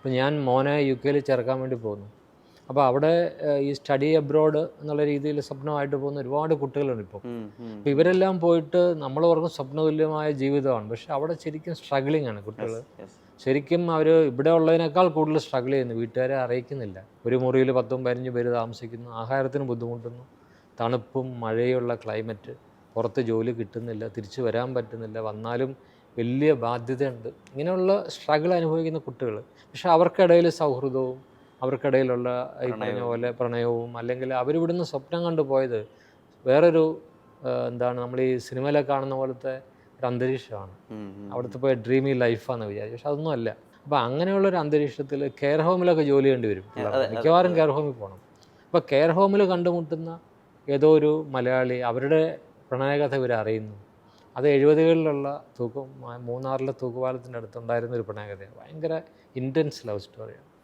അപ്പോൾ ഞാൻ മോനെ UK ചേർക്കാൻ വേണ്ടി പോകുന്നു. അപ്പോൾ അവിടെ ഈ സ്റ്റഡി അബ്രോഡ് എന്നുള്ള രീതിയിൽ സ്വപ്നമായിട്ട് പോകുന്ന ഒരുപാട് കുട്ടികളുണ്ട് ഇപ്പോൾ. അപ്പോൾ ഇവരെല്ലാം പോയിട്ട് നമ്മൾ ഓർക്കും സ്വപ്നതുല്യമായ ജീവിതമാണ്, പക്ഷേ അവിടെ ശരിക്കും സ്ട്രഗിളിംഗ് ആണ് കുട്ടികൾ. ശരിക്കും അവർ ഇവിടെ ഉള്ളതിനേക്കാൾ കൂടുതൽ സ്ട്രഗിൾ ചെയ്യുന്നു, വീട്ടുകാരെ അറിയിക്കുന്നില്ല. ഒരു മുറിയിൽ 10-15 പേര് താമസിക്കുന്നു, ആഹാരത്തിന് ബുദ്ധിമുട്ടുന്നു, തണുപ്പും മഴയുള്ള ക്ലൈമറ്റ്, പുറത്ത് ജോലി കിട്ടുന്നില്ല, തിരിച്ചു വരാൻ പറ്റുന്നില്ല, വന്നാലും വലിയ ബാധ്യതയുണ്ട്. ഇങ്ങനെയുള്ള സ്ട്രഗിൾ അനുഭവിക്കുന്ന കുട്ടികൾ. പക്ഷെ അവർക്കിടയിൽ സൗഹൃദവും അവർക്കിടയിലുള്ള ഈ പറഞ്ഞ പോലെ പ്രണയവും, അല്ലെങ്കിൽ അവരിവിടുന്ന് സ്വപ്നം കണ്ടു പോയത് വേറൊരു എന്താണ് നമ്മൾ ഈ സിനിമയിലൊക്കെ കാണുന്ന പോലത്തെ ഒരു അന്തരീക്ഷമാണ്. അവിടുത്തെ പോയ ഡ്രീമി ലൈഫാണെന്ന് വിചാരിച്ചു, പക്ഷെ അതൊന്നും അല്ല. അപ്പോൾ അങ്ങനെയുള്ളൊരു അന്തരീക്ഷത്തിൽ കെയർ ഹോമിലൊക്കെ ജോലി ചെയ്യേണ്ടി വരും. മിക്കവാറും കെയർ ഹോമിൽ പോകണം. അപ്പോൾ കെയർ ഹോമിൽ കണ്ടുമുട്ടുന്ന ഏതോ ഒരു മലയാളി, അവരുടെ പ്രണയകഥ ഇവർ അറിയുന്നു. അത് 70കളിലുള്ള മൂന്നാറിലെ തൂക്കുപാലത്തിൻ്റെ അടുത്തുണ്ടായിരുന്ന ഒരു പ്രണയകഥയാണ്. ഭയങ്കര ഇൻറ്റൻസ് ലവ് സ്റ്റോറിയാണ്.